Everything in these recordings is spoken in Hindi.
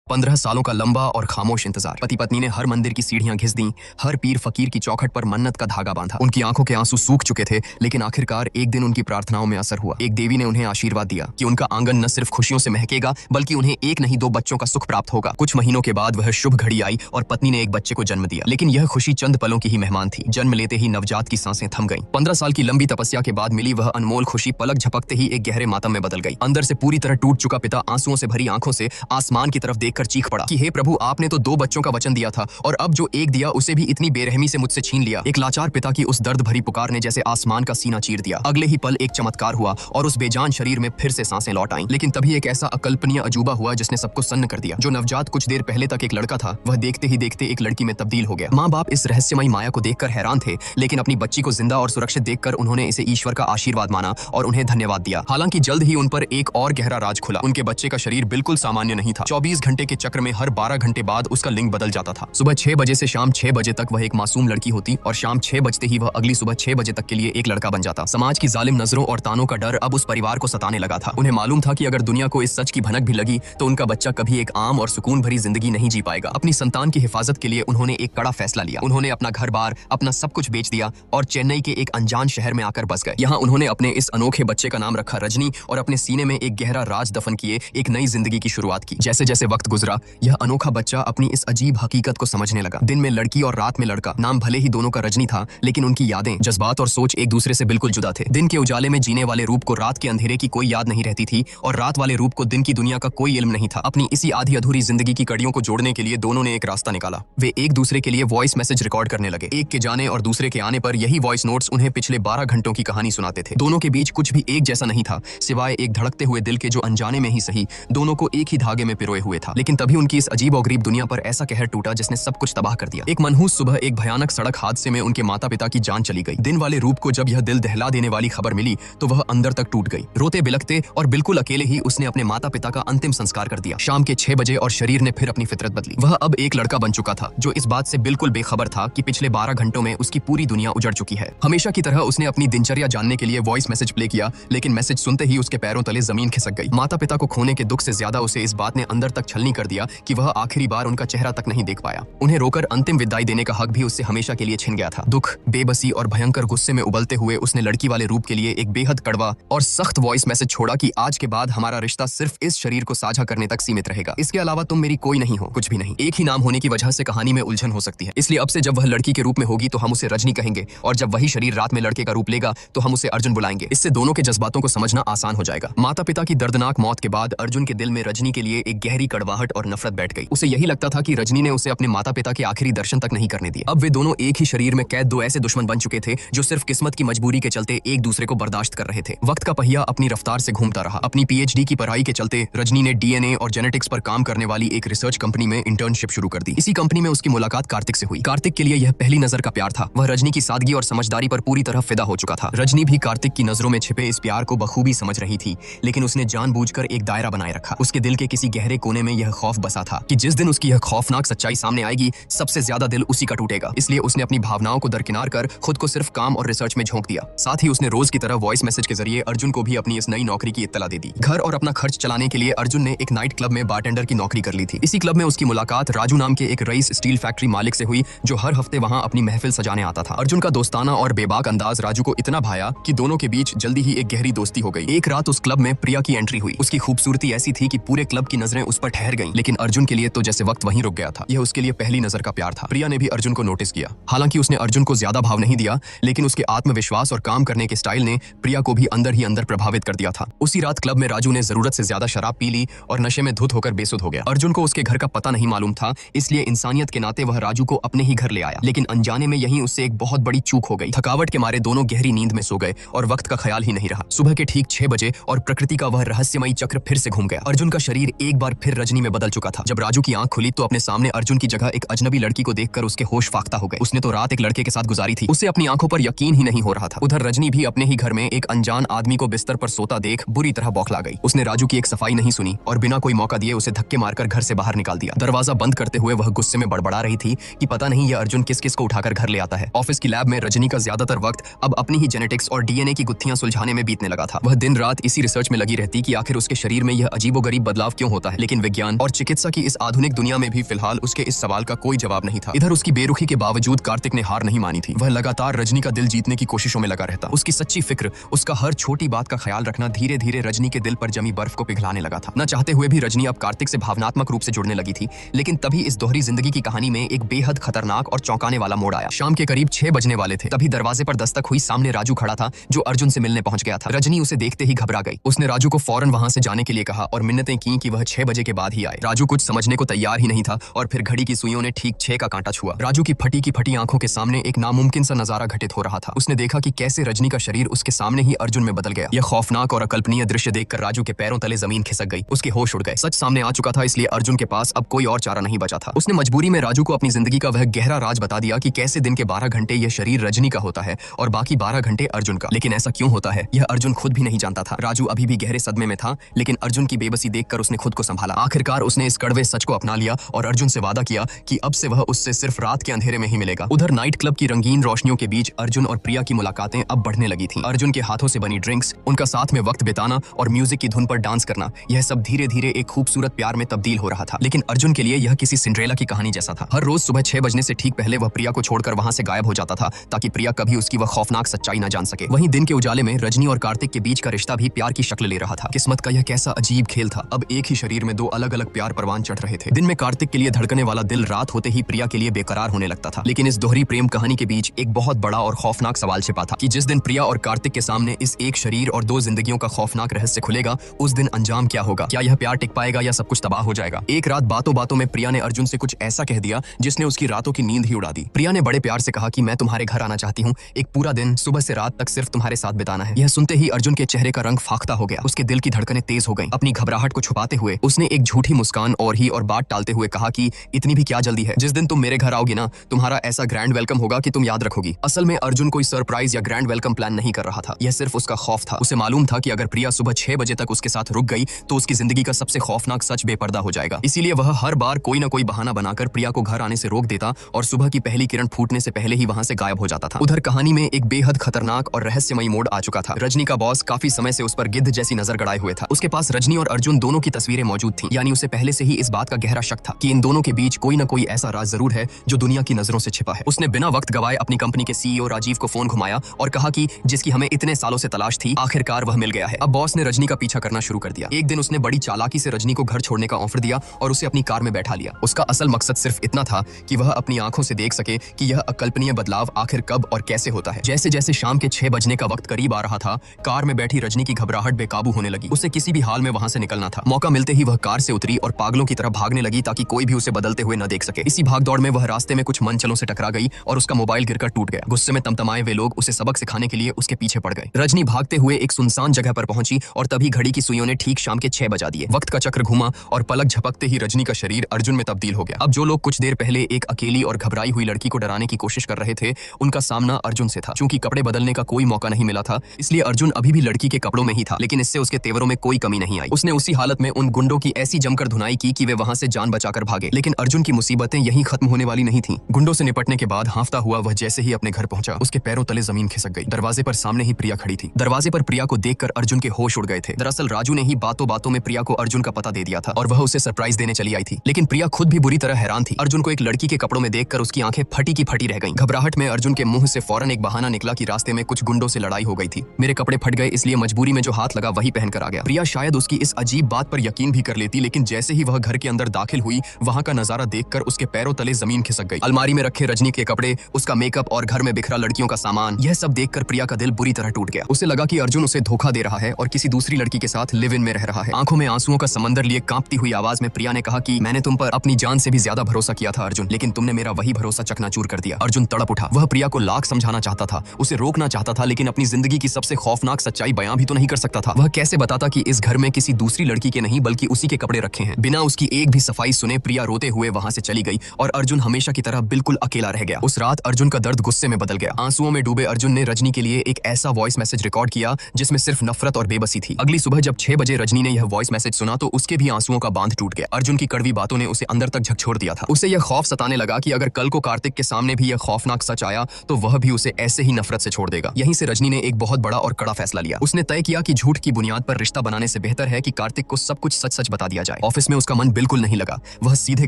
15 सालों का लंबा और खामोश इंतजार। पति पत्नी ने हर मंदिर की सीढ़ियां घिस दी, हर पीर फकीर की चौखट पर मन्नत का धागा बांधा। उनकी आंखों के आंसू सूख चुके थे, लेकिन आखिरकार एक दिन उनकी प्रार्थनाओं में असर हुआ। एक देवी ने उन्हें आशीर्वाद दिया कि उनका आंगन न सिर्फ खुशियों से महकेगा, बल्कि उन्हें एक नहीं 2 बच्चों का सुख प्राप्त होगा। कुछ महीनों के बाद वह शुभ घड़ी आई और पत्नी ने एक बच्चे को जन्म दिया। लेकिन यह खुशी चंद पलों की ही मेहमान थी। जन्म लेते ही नवजात की सांसें थम गईं। 15 साल की लंबी तपस्या के बाद मिली वह अनमोल खुशी पलक झपकते ही एक गहरे मातम में बदल गई। अंदर से पूरी तरह टूट चुका पिता आंसुओं से भरी आंखों से आसमान की तरफ देखकर चीख पड़ा कि हे प्रभु, आपने तो 2 बच्चों का वचन दिया था और अब जो एक दिया उसे भी इतनी बेरहमी से मुझसे छीन लिया। एक लाचार पिता की उस दर्द भरी पुकार ने जैसे आसमान का सीना चीर दिया। अगले ही पल एक चमत्कार हुआ और उस बेजान शरीर में फिर से सांसें लौट आईं। लेकिन तभी एक ऐसा अकल्पनीय अजूबा हुआ जिसने सबको सन्न कर दिया। जो नवजात कुछ देर पहले तक एक लड़का था, वह देखते ही देखते एक लड़की में तब्दील हो गया। माँ बाप इस रहस्यमयी माया को देखकर हैरान थे, लेकिन अपनी बच्ची को जिंदा और सुरक्षित देखकर उन्होंने इसे ईश्वर का आशीर्वाद माना और उन्हें धन्यवाद दिया। हालांकि जल्द ही उन पर एक और गहरा राज खुला। उनके बच्चे का शरीर बिल्कुल सामान्य नहीं था। 24 घंटे के चक्र में हर 12 घंटे बाद उसका लिंग बदल जाता था। सुबह 6 बजे से शाम 6 बजे तक वह एक मासूम लड़की होती और शाम 6 बजते ही वह अगली सुबह 6 बजे तक के लिए एक लड़का बन जाता। समाज की जालिम नजरों और तानों का डर अब उस परिवार को सताने लगा था। उन्हें मालूम था कि अगर दुनिया को इस सच की भनक भी लगी तो उनका बच्चा कभी एक आम और सुकून भरी जिंदगी नहीं जी पाएगा। अपनी संतान की हिफाजत के लिए उन्होंने एक कड़ा फैसला लिया। उन्होंने अपना घर बार, अपना सब कुछ बेच दिया और चेन्नई के एक अनजान शहर में आकर बस गए। यहाँ उन्होंने अपने इस अनोखे बच्चे का नाम रखा रजनी और अपने सीने में एक गहरा राज दफन किए एक नई जिंदगी की शुरुआत की। जैसे जैसे वक्त गुजरा, यह अनोखा बच्चा अपनी इस अजीब हकीकत को समझने लगा। दिन में लड़की और रात में लड़का। नाम भले ही दोनों का रजनी था, लेकिन उनकी यादें, जज्बात और सोच एक दूसरे से बिल्कुल जुदा थे। दिन के उजाले में जीने वाले रूप को रात के अंधेरे की कोई याद नहीं रहती थी और रात वाले रूप को दिन की दुनिया का कोई इल्म नहीं था। अपनी इसी आधी अधूरी जिंदगी की कड़ियों को जोड़ने के लिए दोनों ने एक रास्ता निकाला। वे एक दूसरे के लिए वॉइस मैसेज रिकॉर्ड करने लगे। एक के जाने और दूसरे के आने पर यही वॉइस नोट्स उन्हें पिछले 12 घंटों की कहानी सुनाते थे। दोनों के बीच कुछ भी एक जैसा नहीं था, सिवाय एक धड़कते हुए दिल के जो अनजाने में ही सही दोनों को एक ही धागे में पिरोए हुए था। लेकिन तभी उनकी इस अजीब और गरीब दुनिया पर ऐसा कहर टूटा जिसने सब कुछ तबाह कर दिया। एक मनहूस सुबह एक भयानक सड़क हादसे में उनके माता पिता की जान चली गई। दिन वाले रूप को जब यह दिल दहला देने वाली खबर मिली तो वह अंदर तक टूट गई। रोते बिलखते और बिल्कुल अकेले ही उसने अपने माता पिता का अंतिम संस्कार कर दिया। शाम के 6 बजे और शरीर ने फिर अपनी फितरत बदली। वह अब एक लड़का बन चुका था जो इस बात से बिल्कुल बेखबर था कि पिछले 12 घंटों में उसकी पूरी दुनिया उजड़ चुकी है। हमेशा की तरह उसने अपनी दिनचर्या जानने के लिए वॉइस मैसेज प्ले किया, लेकिन मैसेज सुनते ही उसके पैरों तले जमीन खिसक गई। माता पिता को खोने के दुख से ज्यादा उसे इस बात ने अंदर तक छलनी कर दिया कि वह आखिरी बार उनका चेहरा तक नहीं देख पाया। उन्हें रोकर अंतिम विदाई देने का हक भी उससे हमेशा के लिए छिन गया था। दुख, बेबसी और भयंकर गुस्से में उबलते हुए उसने लड़की वाले रूप के लिए एक बेहद कड़वा और सख्त वॉइस मैसेज छोड़ा कि आज के बाद हमारा रिश्ता सिर्फ इस शरीर को साझा करने तक सीमित रहेगा। इसके अलावा तुम मेरी कोई नहीं हो, कुछ भी नहीं। एक ही नाम होने की वजह से कहानी में उलझन हो सकती है, इसलिए अब से जब वह लड़की के रूप में होगी तो हम उसे रजनी कहेंगे और जब वही शरीर रात में लड़के का रूप लेगा तो हम उसे अर्जुन बुलाएंगे। इससे दोनों के जज्बातों को समझना आसान हो जाएगा। माता पिता की दर्दनाक मौत के बाद अर्जुन के दिल में रजनी के लिए एक गहरी कड़वाहट और नफरत बैठ गई। उसे यही लगता था कि रजनी ने उसे अपने माता पिता के आखिरी दर्शन तक नहीं करने दिए। अब वे दोनों एक ही शरीर में कैद 2 ऐसे दुश्मन बन चुके थे जो सिर्फ किस्मत की मजबूरी के चलते एक दूसरे को बर्दाश्त कर रहे थे। वक्त का पहिया अपनी रफ्तार से घूमता रहा। अपनी पीएचडी की पढ़ाई के चलते रजनी ने डीएनए और जेनेटिक्स पर काम करने वाली एक रिसर्च कंपनी में इंटर्नशिप शुरू कर दी। इसी कंपनी में उसकी मुलाकात कार्तिक से हुई। कार्तिक के लिए यह पहली नजर का प्यार था। वह रजनी की सादगी और समझदारी पर पूरी तरह फिदा हो चुका था। रजनी भी कार्तिक की नजरों में छिपे इस प्यार को बखूबी समझ रही थी, लेकिन उसने जानबूझकर एक दायरा बनाए रखा। उसके दिल के किसी गहरे कोने में यह खौफ बसा था कि जिस दिन उसकी यह खौफनाक सच्चाई सामने आएगी, सबसे ज्यादा दिल उसी का टूटेगा। इसलिए उसने अपनी भावनाओं को दरकिनार कर खुद को सिर्फ काम और रिसर्च में झोंक दिया। साथ ही उसने रोज की तरह वॉइस मैसेज के जरिए अर्जुन को भी अपनी इस नई नौकरी की इत्तला दे दी। घर और अपना खर्च चलाने के लिए अर्जुन ने एक नाइट क्लब में बारटेंडर की नौकरी कर ली थी। इसी क्लब में उसकी मुलाकात राजू नाम के एक रईस स्टील फैक्ट्री मालिक से हुई जो हर हफ्ते वहां अपनी महफिल सजाने आता था। अर्जुन का दोस्ताना और बेबाक अंदाज राजू को इतना भाया कि दोनों के बीच जल्दी ही एक गहरी दोस्ती हो गई। एक रात उस क्लब में प्रिया की एंट्री हुई। उसकी खूबसूरती ऐसी थी कि पूरे क्लब की नजरें उस पर ठहर गईं, लेकिन अर्जुन के लिए तो जैसे वक्त वहीं रुक गया था। यह उसके लिए पहली नजर का प्यार था। प्रिया ने भी अर्जुन को नोटिस किया। हालांकि उसने अर्जुन को ज्यादा भाव नहीं दिया, लेकिन उसके आत्मविश्वास और काम करने के स्टाइल ने प्रिया को भी अंदर ही अंदर प्रभावित कर दिया था। उसी रात क्लब में राजू ने जरूरत से ज्यादा शराब पी ली और नशे में धुत होकर बेसुध हो गया। अर्जुन को उसके घर का पता नहीं मालूम था, इसलिए इंसानियत के नाते वह राजू को अपने ही घर ले आया, लेकिन अनजाने में यहीं उससे एक बहुत बड़ी चूक हो गई। थकावट के मारे दोनों गहरी नींद में सो गए और वक्त का ख्याल ही नहीं रहा। सुबह के ठीक 6 बजे और प्रकृति का वह रहस्यमयी चक्र फिर से घूम गया। अर्जुन का शरीर एक बार फिर रजनी में बदल चुका था। जब राजू की आंख खुली तो अपने सामने अर्जुन की जगह एक अजनबी लड़की को देखकर उसके होश फाख्ता हो गए। उसने तो रात एक लड़के के साथ गुजारी थी, उसे अपनी आंखों पर यकीन ही नहीं हो रहा था। उधर रजनी भी अपने ही घर में एक अनजान आदमी को बिस्तर पर सोता देख बुरी तरह बौखला गई। उसने राजू की एक सफाई नहीं सुनी और बिना कोई मौका दिए उसे धक्के मारकर घर से बाहर निकाल दिया। दरवाजा बंद करते हुए वह गुस्से में बड़बड़ा रही थी कि पता नहीं यह अर्जुन किस किस को उठाकर घर ले आता है। ऑफिस की लैब में रजनी का ज्यादातर वक्त अब अपनी ही जेनेटिक्स और डीएनए की गुत्थियां सुलझाने में बीतने लगा था। वह दिन रात इसी रिसर्च में लगी रहती कि आखिर उसके शरीर में यह अजीबोगरीब बदलाव क्यों होता है। लेकिन विज्ञान जीवन और चिकित्सा की इस आधुनिक दुनिया में भी फिलहाल उसके इस सवाल का कोई जवाब नहीं था। इधर उसकी बेरुखी के बावजूद कार्तिक ने हार नहीं मानी थी। वह लगातार रजनी का दिल जीतने की कोशिशों में लगा रहता। उसकी सच्ची फिक्र, उसका हर छोटी बात का ख्याल रखना धीरे धीरे रजनी के दिल पर जमी बर्फ को पिघलाने लगा था। न चाहते हुए भी रजनी अब कार्तिक से भावनात्मक रूप से जुड़ने लगी थी। लेकिन तभी इस दोहरी जिंदगी की कहानी में एक बेहद खतरनाक और चौंकाने वाला मोड़ आया। शाम के करीब 6 बजने वाले थे, तभी दरवाजे पर दस्तक हुई। सामने राजू खड़ा था, जो अर्जुन से मिलने पहुंच गया था। रजनी उसे देखते ही घबरा गई। उसने राजू को फौरन वहां से जाने के लिए कहा और मिन्नतें की कि वह 6 बजे के बाद ही आए। राजू कुछ समझने को तैयार ही नहीं था और फिर घड़ी की सुइयों ने ठीक 6 का कांटा छुआ। राजू की फटी आंखों के सामने एक नामुमकिन सा नजारा घटित हो रहा था। उसने देखा कि कैसे रजनी का शरीर उसके सामने ही अर्जुन में बदल गया। यह खौफनाक और अकल्पनीय दृश्य देखकर राजू के पैरों तले जमीन खिसक गई। उसके होश उड़ गए। सच सामने आ चुका था, इसलिए अर्जुन के पास अब कोई और चारा नहीं बचा था। उसने मजबूरी में राजू को अपनी जिंदगी का वह गहरा राज बता दिया कि कैसे दिन के 12 घंटे यह शरीर रजनी का होता है और बाकी 12 घंटे अर्जुन का। लेकिन ऐसा क्यों होता है, यह अर्जुन खुद भी नहीं जानता था। राजू अभी भी गहरे सदमे में था, लेकिन अर्जुन की बेबसी देखकर उसने खुद को संभाला। आखिरकार उसने इस कड़वे सच को अपना लिया और अर्जुन से वादा किया कि अब से वह उससे सिर्फ रात के अंधेरे में ही मिलेगा। उधर नाइट क्लब की रंगीन रोशनियों के बीच अर्जुन और प्रिया की मुलाकातें अब बढ़ने लगी थीं। अर्जुन के हाथों से बनी ड्रिंक्स, उनका साथ में वक्त बिताना और म्यूजिक की धुन पर डांस करना, यह सब धीरे धीरे एक खूबसूरत प्यार में तब्दील हो रहा था। लेकिन अर्जुन के लिए यह किसी सिंड्रेला की कहानी जैसा था। हर रोज सुबह 6 बजने से ठीक पहले वह प्रिया को छोड़कर वहां से गायब हो जाता था, ताकि प्रिया कभी उसकी वह खौफनाक सच्चाई न जान सके। वहीं दिन के उजाले में रजनी और कार्तिक के बीच का रिश्ता भी प्यार की शक्ल ले रहा था। किस्मत का यह कैसा अजीब खेल था। अब एक ही शरीर में 2 अलग अलग प्यार परवान चढ़ रहे थे। दिन में कार्तिक के लिए धड़कने वाला दिल रात होते ही प्रिया के लिए बेकरार होने लगता था। लेकिन इस दोहरी प्रेम कहानी के बीच एक बहुत बड़ा और खौफनाक सवाल छिपा था कि जिस दिन प्रिया और कार्तिक के सामने इस एक शरीर और 2 जिंदगियों का खौफनाक रहस्य खुलेगा, उस दिन अंजाम क्या होगा? क्या यह प्यार टिक पाएगा या सब कुछ तबाह हो जाएगा? एक रात बातों बातों में प्रिया ने अर्जुन से कुछ ऐसा कह दिया जिसने उसकी रातों की नींद ही उड़ा दी। प्रिया ने बड़े प्यार से कहा कि मैं तुम्हारे घर आना चाहती हूँ, एक पूरा दिन सुबह से रात तक सिर्फ तुम्हारे साथ बिताना है। यह सुनते ही अर्जुन के चेहरे का रंग फाख्ता हो गया। उसके दिल की धड़कनें तेज हो गईं। अपनी घबराहट को छुपाते हुए उसने एक झूठी मुस्कान और बात टालते हुए कहा कि इतनी भी क्या जल्दी है? जिस दिन तुम मेरे घर आओगी ना, तुम्हारा ऐसा ग्रैंड वेलकम होगा कि तुम याद रखोगी। असल में अर्जुन कोई सरप्राइज या ग्रैंड वेलकम प्लान नहीं कर रहा था। यह सिर्फ उसका खौफ था। उसे मालूम था कि अगर प्रिया सुबह 6 बजे तक उसके साथ रुक गई तो उसकी जिंदगी का सबसे खौफनाक सच बेपर्दा हो जाएगा। इसीलिए वह हर बार कोई ना कोई बहाना बनाकर प्रिया को घर आने से रोक देता और सुबह की पहली किरण फूटने से पहले ही वहां से गायब हो जाता था। उधर कहानी में एक बेहद खतरनाक और रहस्यमयी मोड़ आ चुका था। रजनी का बॉस काफी समय से उस पर गिद्ध जैसी नजर गड़ाए हुए था। उसके पास रजनी और अर्जुन दोनों की तस्वीरें मौजूद थीं। यानी उसे पहले से ही इस बात का गहरा शक था कि इन दोनों के बीच कोई ना कोई ऐसा राज जरूर है जो दुनिया की नजरों से छिपा है। उसने बिना वक्त गवाए अपनी कंपनी के सीईओ राजीव को फोन घुमाया और कहा कि जिसकी हमें इतने सालों से तलाश थी, आखिरकार वह मिल गया है। अब बॉस ने रजनी का पीछा करना शुरू कर दिया। एक दिन उसने बड़ी चालाकी से रजनी को घर छोड़ने का ऑफर दिया और उसे अपनी कार में बैठा लिया। उसका असल मकसद सिर्फ इतना था कि वह अपनी आंखों से देख सके कि यह अकल्पनीय बदलाव आखिर कब और कैसे होता है। जैसे जैसे शाम के 6 बजने का वक्त करीब आ रहा था, कार में बैठी रजनी की घबराहट बेकाबू होने लगी। उसे किसी भी हाल में वहां से निकलना था। मौका मिलते ही वह कार से उतरी और पागलों की तरह भागने लगी ताकि कोई भी उसे बदलते हुए न देख सके। इसी भागदौड़ में वह रास्ते में कुछ मनचलों से टकरा गई और उसका मोबाइल गिरकर टूट गया। गुस्से में तमतमाए वे लोग उसे सबक सिखाने के लिए उसके पीछे पड़ गए। रजनी भागते हुए एक सुनसान जगह पर पहुंची और तभी घड़ी की सुइयों ने ठीक शाम के 6 बजा दिए। वक्त का चक्र घूमा और पलक झपकते ही रजनी का शरीर अर्जुन में तब्दील हो गया। अब जो लोग कुछ देर पहले एक अकेली और घबराई हुई लड़की को डराने की कोशिश कर रहे थे, उनका सामना अर्जुन से था। चूंकि कपड़े बदलने का कोई मौका नहीं मिला था, इसलिए अर्जुन अभी भी लड़की के कपड़ों में ही था। लेकिन इससे उसके तेवरों में कोई कमी नहीं आई। उसने उसी हालत में उन गुंडों की ऐसी जमकर धुनाई की कि वे वहां से जान बचाकर भागे। लेकिन अर्जुन की मुसीबतें यहीं खत्म होने वाली नहीं थीं। गुंडों से निपटने के बाद हांफता हुआ वह जैसे ही अपने घर पहुंचा, उसके पैरों तले जमीन खिसक गई। दरवाजे पर सामने ही प्रिया खड़ी थी। दरवाजे पर प्रिया को देखकर अर्जुन के होश उड़ गए थे। दरअसल राजू ने ही बातों बातों में प्रिया को अर्जुन का पता दे दिया था और वह उसे सरप्राइज देने चली आई थी। लेकिन प्रिया खुद भी बुरी तरह हैरान थी। अर्जुन को एक लड़की के कपड़ों में देखकर उसकी आंखें फटी की फटी रह गईं। घबराहट में अर्जुन के मुंह से फौरन एक बहाना निकला कि रास्ते में कुछ गुंडों से लड़ाई हो गई थी। मेरे कपड़े फट गए, इसलिए मजबूरी में जो हाथ लगा वही पहनकर आ गया। प्रिया शायद उसकी इस अजीब बात पर यकीन भी कर लेती, लेकिन जैसे ही वह घर के अंदर दाखिल हुई, वहां का नजारा देखकर उसके पैरों तले जमीन खिसक गई। अलमारी में रखे रजनी के कपड़े, उसका मेकअप और घर में बिखरा लड़कियों का सामान, यह सब देखकर प्रिया का दिल बुरी तरह टूट गया। उसे लगा कि अर्जुन उसे धोखा दे रहा है और किसी दूसरी लड़की के साथ लिव इन में रह रहा है। आंखों में आंसुओं का समंदर लिए कांपती हुई आवाज में प्रिया ने कहा कि मैंने तुम पर अपनी जान से भी ज्यादा भरोसा किया था अर्जुन, लेकिन तुमने मेरा वही भरोसा चकनाचूर कर दिया। अर्जुन तड़प उठा। वह प्रिया को लाख समझाना चाहता था, उसे रोकना चाहता था, लेकिन अपनी जिंदगी की सबसे खौफनाक सच्चाई बयां भी तो नहीं कर सकता था। वह कैसे बताता कि इस घर में किसी दूसरी लड़की के नहीं बल्कि उसी के कपड़े रखे हैं। बिना उसकी एक भी सफाई सुने प्रिया रोते हुए वहां से चली गई और अर्जुन हमेशा की तरह बिल्कुल अकेला रह गया। उस रात अर्जुन का दर्द गुस्से में बदल गया। आंसुओं में डूबे अर्जुन ने रजनी के लिए एक ऐसा वॉइस मैसेज रिकॉर्ड किया जिसमें सिर्फ नफरत और बेबसी थी। अगली सुबह जब 6 बजे रजनी ने यह वॉइस मैसेज सुना तो उसके भी आंसुओं का बांध टूट गया। अर्जुन की कड़वी बातों ने उसे अंदर तक झकझोर दिया था। उसे यह खौफ सताने लगा कि अगर कल को कार्तिक के सामने भी यह खौफनाक सच आया तो वह भी उसे ऐसे ही नफरत से छोड़ देगा। यहीं से रजनी ने एक बहुत बड़ा और कड़ा फैसला लिया। उसने तय किया कि झूठ की बुनियाद पर रिश्ता बनाने से बेहतर है कि कार्तिक को सब कुछ सच सच बता दिया जाए ऑफिस में उसका मन बिल्कुल नहीं लगा। वह सीधे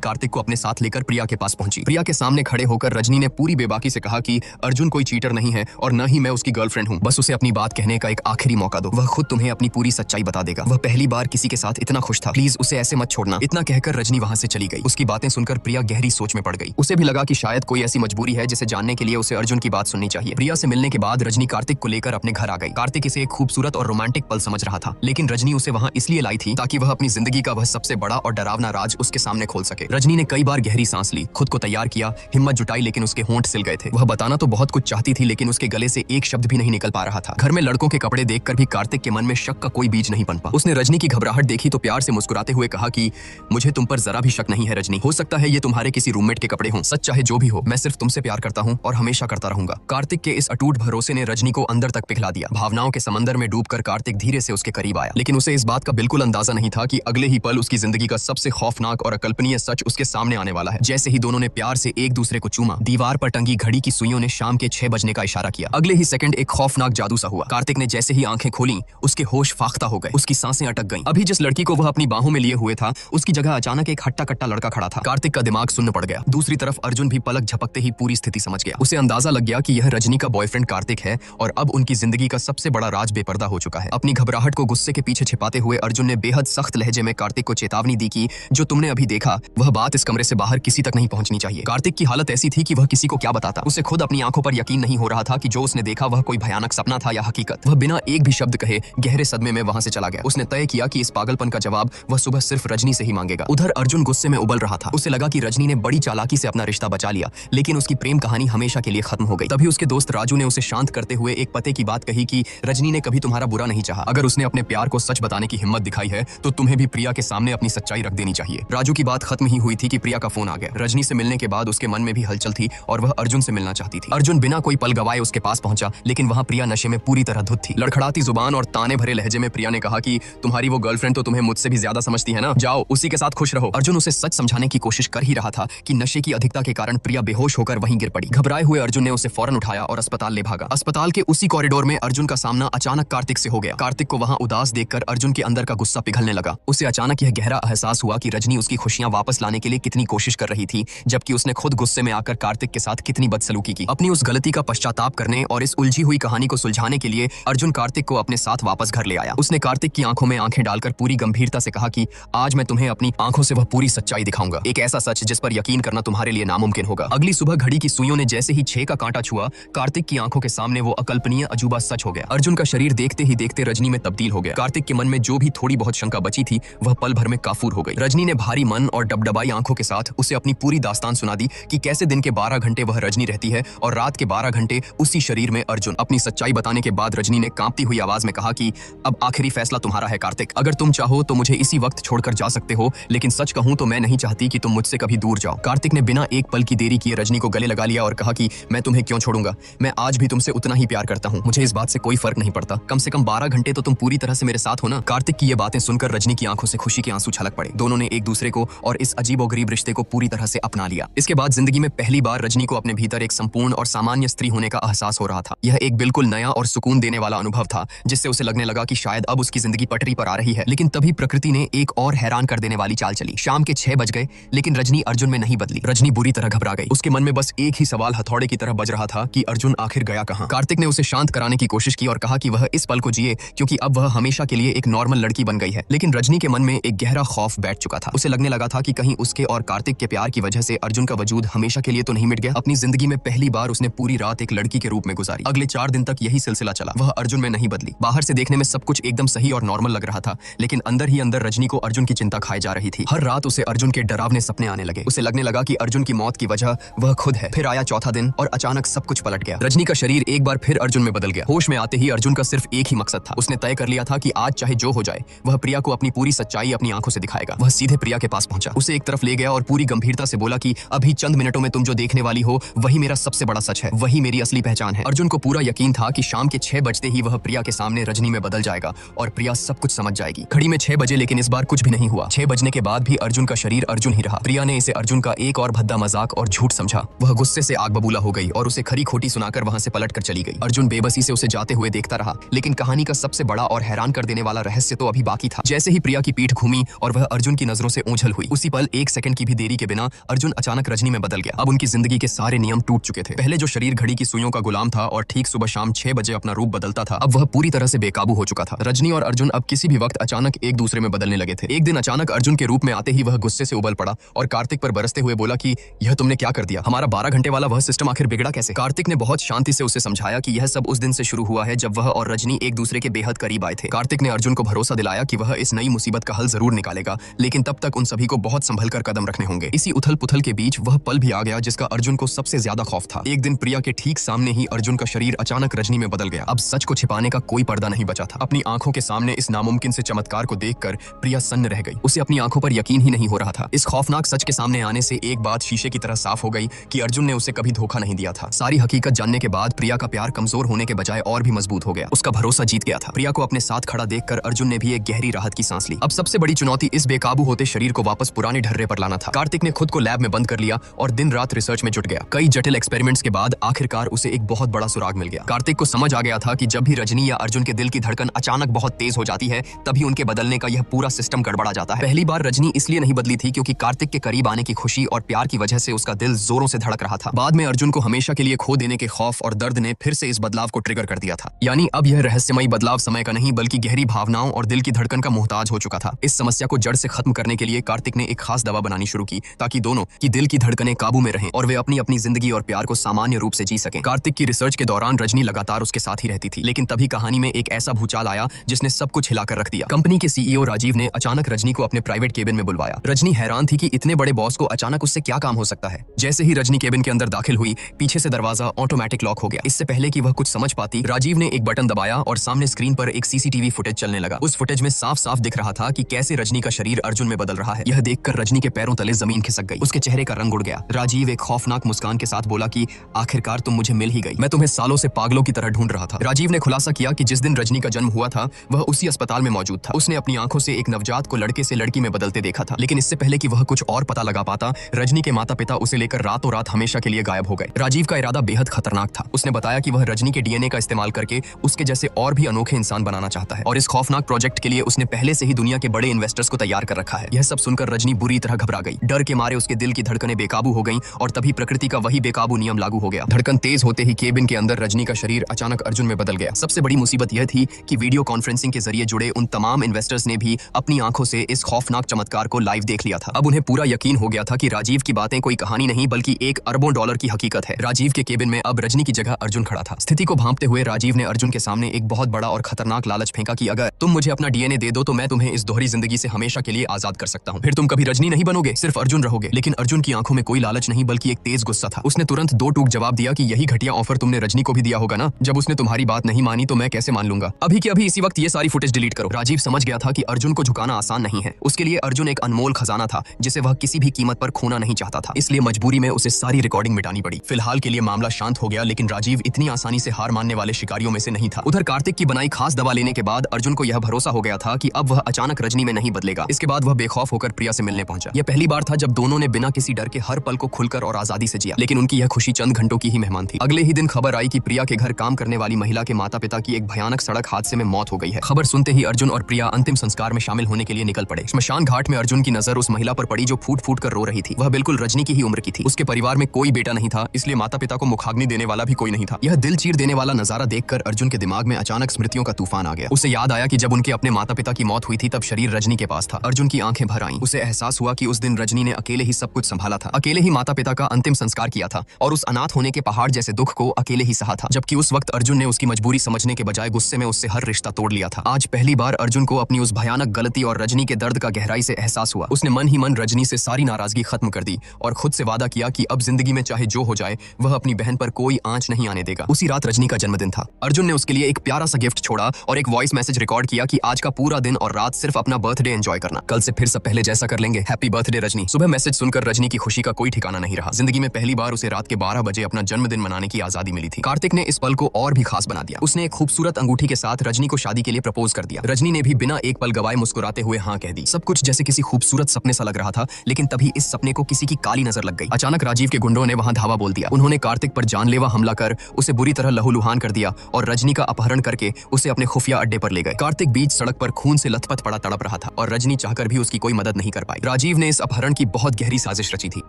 कार्तिक को अपने साथ लेकर प्रिया के पास पहुंची। प्रिया के सामने खड़े होकर रजनी ने पूरी बेबाकी से कहा कि अर्जुन कोई चीटर नहीं है और न ही मैं उसकी गर्लफ्रेंड हूँ। बस उसे अपनी बात कहने का एक आखिरी मौका दो, वह खुद तुम्हें अपनी पूरी सच्चाई बता देगा। वह पहली बार किसी के साथ इतना खुश था, प्लीज उसे ऐसे मत छोड़ना। इतना कहकर रजनी वहां से चली गई। उसकी बातें सुनकर प्रिया गहरी सोच में पड़ गई। उसे भी लगा कि शायद कोई ऐसी मजबूरी है जिसे जानने के लिए उसे अर्जुन की बात सुननी चाहिए। प्रिया से मिलने के बाद रजनी कार्तिक को लेकर अपने घर आ गई। कार्तिक इसे एक खूबसूरत और रोमांटिक पल समझ रहा था, लेकिन रजनी उसे वहां इसलिए लाई थी ताकि वह अपनी जिंदगी का वह सबसे बड़ा और डरावना राज उसके सामने खोल सके। रजनी ने कई बार गहरी सांस ली, खुद को तैयार किया, हिम्मत जुटाई, लेकिन उसके होंठ सिल गए थे। वह बताना तो बहुत कुछ चाहती थी, लेकिन उसके गले से एक शब्द भी नहीं निकल पा रहा था। घर में लड़कों के कपड़े देखकर भी कार्तिक के मन में शक का कोई बीज नहीं पनपा। उसने रजनी की घबराहट देखी तो प्यार से मुस्कुराते हुए कहा कि मुझे तुम पर जरा भी शक नहीं है रजनी, हो सकता है ये तुम्हारे किसी रूममेट के कपड़े हों। सच चाहे जो भी हो, मैं सिर्फ तुमसे प्यार करता हूँ और हमेशा करता रहूंगा। कार्तिक के इस अटूट भरोसे ने रजनी को अंदर तक पिघला दिया। भावनाओं के समंदर में डूबकर कार्तिक धीरे से उसके करीब आया, लेकिन उसे इस बात का बिल्कुल अंदाजा नहीं था कि अगले ही पल उसकी जिंदगी का सबसे खौफनाक और अकल्पनीय सच उसके सामने आने वाला है। जैसे ही दोनों ने प्यार से एक दूसरे को चूमा, दीवार पर टंगी घड़ी की सुइयों ने शाम के 6 बजने का इशारा किया। अगले ही सेकंड एक खौफनाक जादू सा हुआ। कार्तिक ने जैसे ही आंखें खोली, उसके होश फाख्ता हो गए, उसकी सांसें अटक गईं। अभी जिस लड़की को वह अपनी बाहों में लिए हुए था, उसकी जगह अचानक एक हट्टा कट्टा लड़का खड़ा था। कार्तिक का दिमाग सुन्न पड़ गया। दूसरी तरफ अर्जुन भी पलक झपकते ही पूरी स्थिति समझ गया। उसे अंदाजा लग गया कि यह रजनी का बॉयफ्रेंड कार्तिक है और अब उनकी जिंदगी का सबसे बड़ा राज बेपर्दा हो चुका है। अपनी घबराहट को गुस्से के पीछे छिपाते हुए अर्जुन ने बेहद सख्त लहजे में कार्तिक को चेतावनी दी कि जो तुमने अभी देखा वह बात इस कमरे से बाहर किसी तक नहीं पहुंचनी चाहिए। कार्तिक की हालत ऐसी थी कि वह किसी को क्या बताता। उसे खुद अपनी आंखों पर यकीन नहीं हो रहा था कि जो उसने देखा वह कोई भयानक सपना था या हकीकत। वह बिना एक भी शब्द कहे गहरे सदमे में वहां से चला गया। उसने तय किया कि इस पागलपन का जवाब वह सुबह सिर्फ रजनी से ही मांगेगा। उधर अर्जुन गुस्से में उबल रहा था। उसे लगा कि रजनी ने बड़ी चालाकी से अपना रिश्ता बचा लिया, लेकिन उसकी प्रेम कहानी हमेशा के लिए खत्म हो गई। तभी उसके दोस्त राजू ने उसे शांत करते हुए एक पते की बात कही कि रजनी ने कभी तुम्हारा बुरा नहीं चाहा। अगर उसने अपने प्यार को सच बताने की हिम्मत दिखाई है तो तुम्हें भी प्रिया के सामने अपनी सच्चाई रख देनी चाहिए। राजू की बात खत्म ही हुई थी कि प्रिया का फोन आ गया। रजनी से मिलने के बाद उसके मन में भी हलचल थी और वह अर्जुन से मिलना चाहती थी। अर्जुन बिना कोई पल गवाए उसके पास पहुंचा, लेकिन वहां प्रिया नशे में पूरी तरह धुत थी। लड़खड़ाती जुबान और ताने भरे लहजे में प्रिया ने कहा कि तुम्हारी वो गर्लफ्रेंड तो तुम्हें मुझसे भी ज्यादा समझती है ना, जाओ उसी के साथ खुश रहो। अर्जुन उसे सच समझाने की कोशिश कर ही रहा था कि नशे की अधिकता के कारण प्रिया बेहोश होकर वहीं गिर पड़ी। घबराए हुए अर्जुन ने उसे फौरन उठाया और अस्पताल ले भागा। अस्पताल के उसी कॉरिडोर में अर्जुन का सामना अचानक कार्तिक से हो गया। कार्तिक को वहां उदास देखकर अर्जुन के अंदर का गुस्सा पिघलने लगा। उसे अचानक यह गहरा एहसास हुआ कि रजनी उसकी खुशियां वापस लाने के लिए कितनी कोशिश कर रही थी, जबकि उसने खुद गुस्से में आकर कार्तिक के साथ कितनी बदसलूकी की। अपनी उस गलती का पश्चाताप करने और इस उलझी हुई कहानी को सुलझाने के लिए अर्जुन कार्तिक को अपने साथ वापस घर ले आया। उसने कार्तिक की आंखों में आंखें डालकर पूरी गंभीरता से कहा कि आज मैं तुम्हें अपनी आंखों से वह पूरी सच्चाई दिखाऊंगा, एक ऐसा सच जिस पर यकीन करना तुम्हारे लिए नामुमकिन होगा। अगली सुबह घड़ी की सुइयों ने जैसे ही 6 का कांटा छुआ, कार्तिक की आंखों के सामने वो अकल्पनीय अजूबा सच हो गया। अर्जुन का शरीर देखते ही देखते रजनी में तब्दील हो गया। कार्तिक के मन में जो भी थोड़ी बहुत शंका बची थी वह पल भर में काफूर हो गई। रजनी ने भारी मन और डबडबाई आंखों के साथ उसे अपनी पूरी दास्तान सुना दी कि कैसे दिन के 12 घंटे वह रजनी रहती है और रात के 12 घंटे उसी शरीर में अर्जुन। अपनी सच्चाई बताने के बाद रजनी ने कांपती हुई आवाज में कहा कि अब आखिरी फैसला तुम्हारा है कार्तिक, अगर तुम चाहो तो मुझे इसी वक्त छोड़कर जा सकते हो, लेकिन सच कहूं तो मैं नहीं चाहती कि तुम मुझसे कभी दूर जाओ। कार्तिक ने बिना एक पल की देरी किए रजनी को गले लगा लिया और कहा कि मैं तुम्हें क्यों छोड़ूंगा, मैं आज भी तुमसे उतना ही प्यार करता हूं, मुझे इस बात से कोई फर्क नहीं पड़ता, कम से कम 12 घंटे तो तुम पूरी तरह से मेरे साथ हो ना। कार्तिक की ये बातें सुनकर रजनी की आंखों से खुशी के आंसू छलक पड़े। दोनों ने एक दूसरे को और इस अजीबोगरीब रिश्ते को पूरी तरह से अपना लिया। इसके बाद जिंदगी में पहली बार रजनी को अपने भीतर एक संपूर्ण और सामान्य स्त्री होने का एहसास हो रहा था। यह एक बिल्कुल नया और सुकून देने वाला अनुभव था, जिससे उसे लगने लगा कि शायद अब उसकी जिंदगी पटरी पर आ रही है। लेकिन तभी प्रकृति ने एक और हैरान कर देने वाली चाल चली। शाम के 6 बज गए, लेकिन रजनी अर्जुन में नहीं बदली। रजनी बुरी तरह घबरा गई। उसके मन में बस एक ही सवाल हथौड़े की तरह बज रहा था कि अर्जुन आखिर गया कहां। कार्तिक ने उसे शांत कराने की कोशिश की और कहा कि वह इस पल को जिए, क्योंकि अब वह हमेशा के लिए एक नॉर्मल लड़की बन गई है। लेकिन रजनी के मन में एक गहरा खौफ बैठ चुका था। उसे लगने लगा था कि कहीं उसके और कार्तिक के प्यार की वजह से अर्जुन का वजूद हमेशा के लिए तो नहीं मिट गया। अपनी जिंदगी में पहली बार उसने पूरी रात एक लड़की के रूप में गुजारी। अगले 4 दिन तक यही सिलसिला चला। वह अर्जुन में नहीं बदली। बाहर से देखने में सब कुछ एकदम सही और नॉर्मल लग रहा था, लेकिन अंदर ही अंदर रजनी को अर्जुन की चिंता खाई जा रही थी। हर रात उसे अर्जुन के डरावने सपने आने लगे। उसे लगने लगा कि अर्जुन की मौत की वजह वह खुद है। फिर आया चौथा दिन और अचानक सब कुछ पलट गया। रजनी का शरीर एक बार फिर अर्जुन में बदल गया। होश में आते ही अर्जुन का सिर्फ एक ही मकसद था। उसने तय कर लिया था कि आज चाहे जो हो जाए वह प्रिया को अपनी पूरी सच्चाई अपनी आंखों से दिखाएगा। वह सीधे प्रिया के पास पहुंचा, उसे एक तरफ ले गया और पूरी गंभीरता से बोला कि अभी चंद मिनटों में तुम जो देखने वाली हो वही मेरा सबसे बड़ा सच है, वही मेरी असली पहचान है। अर्जुन को पूरा यकीन था कि शाम के 6 बजते ही वह प्रिया के सामने रजनी में बदल जाएगा और प्रिया सब कुछ समझ जाएगी। घड़ी में 6 बजे, लेकिन इस बार कुछ भी नहीं हुआ। 6 बजने के बाद भी अर्जुन का शरीर अर्जुन ही रहा। प्रिया ने इसे अर्जुन का एक और भद्दा मजाक और झूठ समझा। वह गुस्से से आग बबूला हो गई और उसे खरी खोटी सुनाकर वहां से पलट कर चली गई। अर्जुन बेबसी से उसे जाते हुए देखता रहा, लेकिन कहानी का सबसे बड़ा और हैरान कर देने वाला रहस्य तो अभी बाकी था। जैसे ही प्रिया की पीठ घूमी, और वह अर्जुन की नजरों से ओझल हुई। उसी पल 1 सेकंड की भी देरी के बिना अर्जुन अचानक रजनी में बदल गया। अब उनकी जिंदगी के सारे नियम टूट चुके थे। पहले जो शरीर घड़ी की सुइयों का गुलाम था और ठीक सुबह शाम 6 बजे अपना रूप बदलता था, अब वह पूरी तरह से बेकाबू हो चुका था। रजनी और अर्जुन अब किसी भी वक्त अचानक एक दूसरे में बदलने लगे थे। एक दिन अचानक अर्जुन के रूप में आते ही वह गुस्से से उबल पड़ा और कार्तिक पर बरसते हुए बोला कि यह तुमने क्या कर दिया? हमारा 12 घंटे वाला वह सिस्टम आखिर बिगड़ा कैसे? कार्तिक ने बहुत शांति से उसे समझाया कि यह सब उस दिन से शुरू हुआ है जब वह और रजनी एक दूसरे के बेहद करीब आए थे। कार्तिक ने अर्जुन को भरोसा दिलाया कि वह इस नई मुसीबत का हल जरूर निकालेगा, लेकिन तब तक उन सभी को बहुत संभल कर कदम रखने होंगे। इसी उथल पुथल के बीच वह पल भी आ गया जिसका अर्जुन को सबसे ज्यादा खौफ था। एक दिन प्रिया के ठीक सामने ही अर्जुन का शरीर अचानक रजनी में बदल गया। अब सच को छिपाने का कोई पर्दा नहीं बचा था। अपनी आंखों के सामने इस नामुमकिन से चमत्कार को देखकर प्रिया सन्न रह गई। उसे अपनी आंखों पर यकीन ही नहीं हो रहा था। इस खौफनाक सच के सामने आने से एक बात शीशे की तरह साफ हो गई कि अर्जुन ने उसे कभी धोखा नहीं दिया था। सारी हकीकत जानने के बाद प्रिया का प्यार कमजोर होने के बजाय और भी मजबूत हो गया। उसका भरोसा जीत गया था। प्रिया को अपने साथ खड़ा देखकर अर्जुन ने भी एक गहरी राहत की सांस ली। अब सबसे बड़ी चुनौती इस बेकाबू होते शरीर को वापस पुराने ढर्रे पर लाना था। कार्तिक ने खुद को लैब में बंद कर लिया और दिन रात रिसर्च में जुट गया। कई जटिल एक्सपेरिमेंट्स के बाद आखिरकार उसे एक बहुत बड़ा सुराग मिल गया। कार्तिक को समझ आ गया था कि जब भी रजनी या अर्जुन के दिल की धड़कन अचानक बहुत तेज हो जाती है, तभी उनके बदलने का यह पूरा सिस्टम गड़बड़ा जाता है। पहली बार रजनी इसलिए नहीं बदली थी क्योंकि कार्तिक के करीब आने की खुशी और प्यार की वजह से उसका दिल जोरों से धड़क रहा था। बाद में अर्जुन को हमेशा के लिए खो देने के खौफ और दर्द ने फिर से इस बदलाव को ट्रिगर कर दिया था। यानी अब यह रहस्यमयी बदलाव समय का नहीं बल्कि गहरी भावनाओं और दिल की धड़कन का मोहताज हो चुका था। इस समस्या को जड़ से खत्म करने के लिए कार्तिक ने एक खास दवा बनानी शुरू की ताकि दोनों की दिल की धड़कनें काबू में रहें और वे अपनी अपनी जिंदगी और प्यार को सामान्य रूप से जी सकें। कार्तिक की रिसर्च के दौरान रजनी लगातार उसके साथ ही रहती थी, लेकिन तभी कहानी में एक ऐसा भूचाल आया जिसने सब कुछ हिलाकर रख दिया। कंपनी के सीईओ राजीव ने अचानक रजनी को अपने प्राइवेट केबिन में बुलवाया। रजनी हैरान थी कि इतने बड़े बॉस को अचानक उससे क्या काम हो सकता है। जैसे ही रजनी केबिन के अंदर दाखिल हुई, पीछे से दरवाजा ऑटोमेटिक लॉक हो गया। इससे पहले कि वह कुछ समझ पाती, राजीव ने एक बटन दबाया और सामने स्क्रीन पर एक सीसीटीवी फुटेज चलने लगा। उस फुटेज में साफ साफ दिख रहा था कि कैसे रजनी का शरीर अर्जुन में बदल रहा है। यह देखकर रजनी के पैरों तले जमीन खिसक गई। उसके चेहरे का रंग उड़ गया। राजीव एक खौफनाक मुस्कान के साथ बोला कि आखिरकार तुम मुझे मिल ही गई। मैं तुम्हें सालों से पागलों की तरह ढूंढ रहा था। राजीव ने खुलासा किया कि जिस दिन रजनी का जन्म हुआ था वह उसी अस्पताल में मौजूद था। उसने अपनी आंखों से एक नवजात को लड़के से लड़की में बदलते देखा था, लेकिन इससे पहले कि वह कुछ और पता लगा पाता, रजनी के माता पिता उसे लेकर रातों रात हमेशा के लिए गायब हो गए। राजीव का इरादा बेहद खतरनाक था। उसने बताया कि वह रजनी के डीएनए का इस्तेमाल करके उसके जैसे और भी अनोखे इंसान बनाना चाहता है और इस खौफनाक प्रोजेक्ट के लिए उसने पहले से ही दुनिया के बड़े इन्वेस्टर्स को तैयार कर रखा है। यह सब सुनकर रजनी बुरी तरह घबरा गई। डर के मारे उसके दिल की धड़कनें बेकाबू हो गईं और तभी प्रकृति का वही बेकाबू नियम लागू हो गया। धड़कन तेज होते ही केबिन के अंदर रजनी का शरीर अचानक अर्जुन में बदल गया। सबसे बड़ी मुसीबत यह थी कि वीडियो कॉन्फ्रेंसिंग के जरिए जुड़े उन तमाम इन्वेस्टर्स ने भी अपनी आंखों से इस खौफनाक चमत्कार को लाइव देख लिया था। अब उन्हें पूरा यकीन हो गया था कि राजीव की बातें कोई कहानी नहीं बल्कि एक अरबों डॉलर की हकीकत है। राजीव के केबिन में अब रजनी की जगह अर्जुन खड़ा था। स्थिति को भांपते हुए राजीव ने अर्जुन के सामने एक बहुत बड़ा और खतरनाक लालच फेंका कि अगर तुम मुझे अपना डीएनए दे दो तो मैं तुम्हें इस दोहरी जिंदगी से हमेशा के लिए आजाद कर सकता हूँ। फिर तुम कभी रजनी नहीं बनोगे, सिर्फ अर्जुन रहोगे। लेकिन अर्जुन की आंखों में कोई लालच नहीं बल्कि एक तेज गुस्सा था। उसने तुरंत दो टूक जवाब दिया कि यही घटिया ऑफर तुमने रजनी को भी दिया होगा ना। जब उसने तुम्हारी बात नहीं मानी तो मैं कैसे मान लूंगा। अभी के अभी इसी वक्त ये सारी फुटेज डिलीट करो। राजीव समझ गया था कि अर्जुन को झुकाना आसान नहीं है। उसके लिए अर्जुन एक अनमोल खजाना था जिसे वह किसी भी कीमत पर खोना नहीं चाहता था। इसलिए मजबूरी में उसे सारी रिकॉर्डिंग मिटानी पड़ी। फिलहाल के लिए मामला शांत हो गया, लेकिन राजीव इतनी आसानी से हार मानने वाले शिकारियों में से नहीं था। उधर कार्तिक की बनाई खास दवा लेने के बाद अर्जुन को यह भरोसा हो गया था कि अब वह अचानक रजनी में नहीं बदलेगा। इसके बाद वह बेखौफ होकर प्रिया से मिलने पहुंचा। यह पहली बार था जब दोनों ने बिना किसी डर के हर पल को खुलकर और आजादी से जिया। लेकिन उनकी यह खुशी चंद घंटों की ही मेहमान थी। अगले ही दिन खबर आई कि प्रिया के घर काम करने वाली महिला के माता पिता की एक भयानक सड़क हादसे में मौत हो गई है। खबर सुनते ही अर्जुन और प्रिया अंतिम संस्कार में शामिल होने के लिए निकल पड़े। श्मशान घाट में अर्जुन की नजर उस महिला पर पड़ी जो फूट फूट कर रो रही थी। वह बिल्कुल रजनी की ही उम्र की थी। उसके परिवार में कोई बेटा नहीं था, इसलिए माता पिता को मुखाग्नि देने वाला भी कोई नहीं था। यह दिल चीर देने वाला नजारा देखकर अर्जुन के दिमाग में अचानक स्मृतियों का तूफान आ गया। उसे याद आया कि जब उनके अपने माता पिता की मौत हुई थी तब शरीर रजनी के पास था। अर्जुन की आंखें भर आईं। उसे एहसास हुआ कि उस दिन रजनी ने अकेले ही सब कुछ संभाला था, अकेले ही माता पिता का अंतिम संस्कार किया था और उस अनाथ होने के पहाड़ जैसे दुख को अकेले ही सहा था। जबकि उस वक्त अर्जुन ने उसकी मजबूरी समझने के बजाय गुस्से में उससे हर रिश्ता तोड़ लिया था। आज पहली बार अर्जुन को अपनी उस भयानक गलती और रजनी के दर्द का गहराई से एहसास हुआ। उसने मन ही मन रजनी से सारी नाराजगी खत्म कर दी और खुद से वादा किया कि अब जिंदगी में चाहे जो हो जाए वह अपनी बहन पर कोई आंच नहीं आने देगा। उसी रात रजनी का जन्मदिन था। अर्जुन ने उसके लिए एक प्यारा सा गिफ्ट छोड़ा और एक वॉइस मैसेज रिकॉर्ड किया कि आज का पूरा दिन और रात सिर्फ अपना बर्थडे एंजॉय करना, कल से फिर सब पहले जैसा कर लेंगे। Happy birthday Rajni. सुबह मैसेज सुनकर रजनी की खुशी का कोई ठिकाना नहीं रहा। जिंदगी में पहली बार उसे रात के 12 बजे अपना जन्मदिन मनाने की आजादी मिली थी। कार्तिक ने इस पल को और भी खास बना दिया। उसने एक खूबसूरत अंगूठी के साथ रजनी को शादी के लिए प्रपोज कर दिया। रजनी ने भी बिना एक पल गवाए मुस्कुराते हुए हाँ कह दी। सब कुछ जैसे किसी खूबसूरत सपने सा लग रहा था, लेकिन तभी इस सपने को किसी की काली नजर लग गई। अचानक राजीव के गुंडों ने वहां धावा बोल दिया। उन्होंने कार्तिक पर जानलेवा हमला कर उसे बुरी तरह लहूलुहान कर दिया और रजनी का अपहरण करके उसे अपने खुफिया अड्डे पर ले गए। कार्तिक बीच सड़क पर खून से लथपथ पड़ा तड़प रहा था। और रजनी चाहकर भी उसकी कोई मदद नहीं कर पाई। राजीव ने इस अपहरण की बहुत गहरी साजिश रची थी।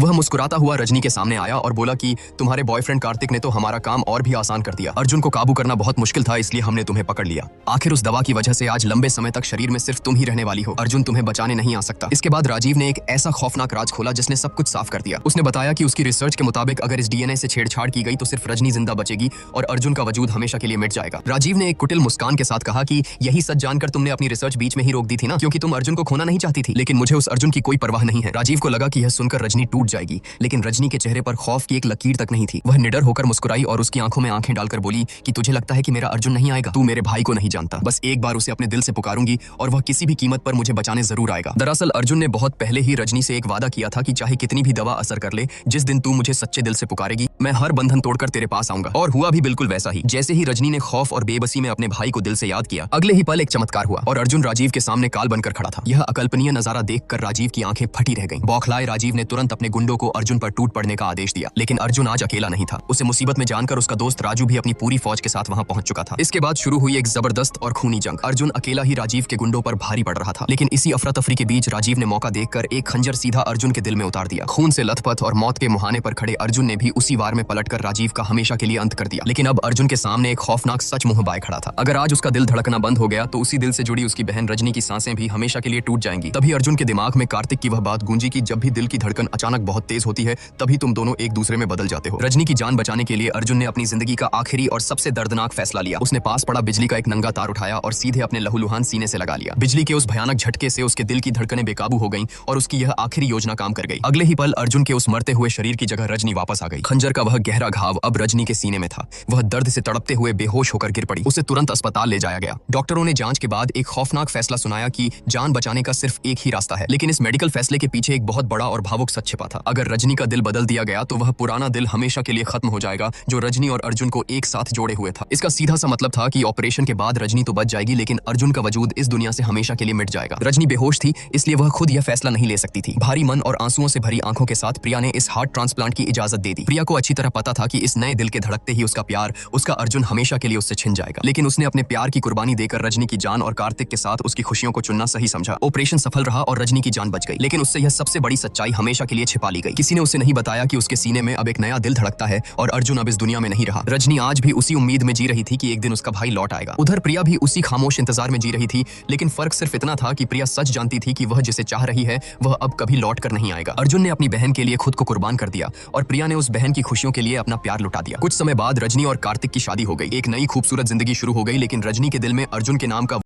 वह मुस्कुराता हुआ रजनी के सामने आया और बोला कि तुम्हारे बॉयफ्रेंड कार्तिक ने तो हमारा काम और भी आसान कर दिया। अर्जुन को काबू करना बहुत मुश्किल था, इसलिए हमने तुम्हें पकड़ लिया। आखिर उस दवा की वजह से आज लंबे समय तक शरीर में सिर्फ तुम ही रहने वाली हो। अर्जुन तुम्हें बचाने नहीं आ सकता। इसके बाद राजीव ने एक ऐसा खौफनाक राज खोला जिसने सब कुछ साफ कर दिया। उसने बताया कि उसकी रिसर्च के मुताबिक अगर इस डीएनए से छेड़छाड़ की गई तो सिर्फ रजनी जिंदा बचेगी और अर्जुन का वजूद हमेशा के लिए मिट जाएगा। राजीव ने एक कुटिल मुस्कान के साथ कहा कि यही सच जानकर तुमने अपनी रिसर्च बीच में ही रोक दी थी ना, क्योंकि तुम अर्जुन को खोना नहीं चाहती थी। लेकिन मुझे उस अर्जुन की कोई परवाह नहीं है। राजीव को लगा कि यह सुनकर रजनी टूट जाएगी, लेकिन रजनी के चेहरे पर खौफ की एक लकीर तक नहीं थी। वह निडर होकर मुस्कुराई और उसकी आंखों में आंखें डालकर बोली कि तुझे लगता है कि मेरा अर्जुन नहीं आएगा? तू मेरे भाई को नहीं जानता। बस एक बार उसे अपने दिल से पुकारूंगी और वह किसी भी कीमत पर मुझे बचाने जरूर आएगा। दरअसल अर्जुन ने बहुत पहले ही रजनी से एक वादा किया था कि चाहे कितनी भी दवा असर कर ले, जिस दिन तू मुझे सच्चे दिल से पुकारेगी मैं हर बंधन तोड़कर तेरे पास आऊंगा। और हुआ भी बिल्कुल वैसा ही। जैसे ही रजनी ने खौफ और बेबसी में अपने भाई को दिल से याद किया, अगले ही पल एक चमत्कार हुआ और अर्जुन राजीव के सामने काल बनकर खड़ा था। यह अकल्पनीय नजारा देखकर राजीव की आंखें फटी रह गईं। बौखलाए राजीव ने तुरंत अपने गुंडों को अर्जुन पर टूट पड़ने का आदेश दिया। लेकिन अर्जुन आज अकेला नहीं था। उसे मुसीबत में जानकर उसका दोस्त राजू भी अपनी पूरी फौज के साथ वहां पहुंच चुका था। इसके बाद शुरू हुई एक जबरदस्त और खूनी जंग। अर्जुन अकेला ही राजीव के गुंडों पर भारी पड़ रहा था। लेकिन इसी अफरा तफरी के बीच राजीव ने मौका देखकर एक खंजर सीधा अर्जुन के दिल में उतार दिया। खून से लथपथ और मौत के मुहाने पर खड़े अर्जुन ने भी उसी वार में पलटकर राजीव का हमेशा के लिए अंत कर दिया। लेकिन अब अर्जुन के सामने एक खौफनाक सच मुंह बाए खड़ा था। अगर आज उसका दिल धड़कना बंद हो गया तो उसी दिल से जुड़ी उसकी बहन रजनी की सांसें भी हमेशा के लिए टूट जाएंगी। तभी अर्जुन के दिमाग में कार्तिक की वह बात गूंजी कि जब भी दिल की धड़कन अचानक बहुत तेज होती है तभी तुम दोनों एक दूसरे में बदल जाते हो। रजनी की जान बचाने के लिए अर्जुन ने अपनी जिंदगी का आखिरी और सबसे दर्दनाक फैसला लिया। उसने पास पड़ा बिजली का एक नंगा तार उठाया और सीधे अपने लहूलुहान सीने से लगा लिया। बिजली के उस भयानक झटके से उसके दिल की धड़कनें बेकाबू हो गईं और उसकी यह आखिरी योजना काम कर गई। अगले ही पल अर्जुन के उस मरते हुए शरीर की जगह रजनी वापस आ गई। खंजर का वह गहरा घाव अब रजनी के सीने में था। वह दर्द से तड़पते हुए बेहोश होकर गिर पड़ी। उसे तुरंत अस्पताल ले जाया गया। डॉक्टरों ने जांच के बाद एक खौफनाक फैसला सुनाया कि जान बचाने का सिर्फ एक ही रास्ता है। लेकिन इस मेडिकल फैसले के पीछे एक बहुत बड़ा और भावुक सच छिपा था। अगर रजनी का दिल बदल दिया गया तो वह पुराना दिल हमेशा के लिए खत्म हो जाएगा जो रजनी और अर्जुन को एक साथ जोड़े हुए था। इसका सीधा सा मतलब था कि ऑपरेशन के बाद रजनी तो बच जाएगी, लेकिन अर्जुन का वजूद इस दुनिया से हमेशा के लिए मिट जाएगा। रजनी बेहोश थी, इसलिए वह खुद यह फैसला नहीं ले सकती थी। भारी मन और आंसुओं से भरी आंखों के साथ प्रिया ने इस हार्ट ट्रांसप्लांट की इजाजत दे दी। प्रिया को अच्छी तरह पता था कि इस नए दिल के धड़कते ही उसका प्यार, उसका अर्जुन हमेशा के लिए उससे छिन जाएगा। लेकिन उसने अपने प्यार की कुर्बानी देकर रजनी की जान और कार्तिक के साथ उसकी खुशियों को चुनना सही समझा। ऑपरेशन सफल रहा और रजनी की जान बच गई, लेकिन उससे यह सबसे बड़ी सच्चाई हमेशा के लिए छिपा ली गई। किसी ने उसे नहीं बताया कि उसके सीने में अब एक नया दिल धड़कता है और अर्जुन अब इस दुनिया में नहीं रहा। रजनी आज भी उसी उम्मीद में जी रही थी कि एक दिन उसका भाई लौट आएगा। उधर प्रिया भी उसी खामोश इंतजार में जी रही थी, लेकिन फर्क सिर्फ इतना था कि प्रिया सच जानती थी कि वह जिसे चाह रही है वह अब कभी लौट कर नहीं आएगा। अर्जुन ने अपनी बहन के लिए खुद को कुर्बान कर दिया और प्रिया ने उस बहन की खुशियों के लिए अपना प्यार लुटा दिया। कुछ समय बाद रजनी और कार्तिक की शादी हो गई। एक नई खूबसूरत जिंदगी शुरू हो गई, लेकिन रजनी के दिल में अर्जुन के नाम का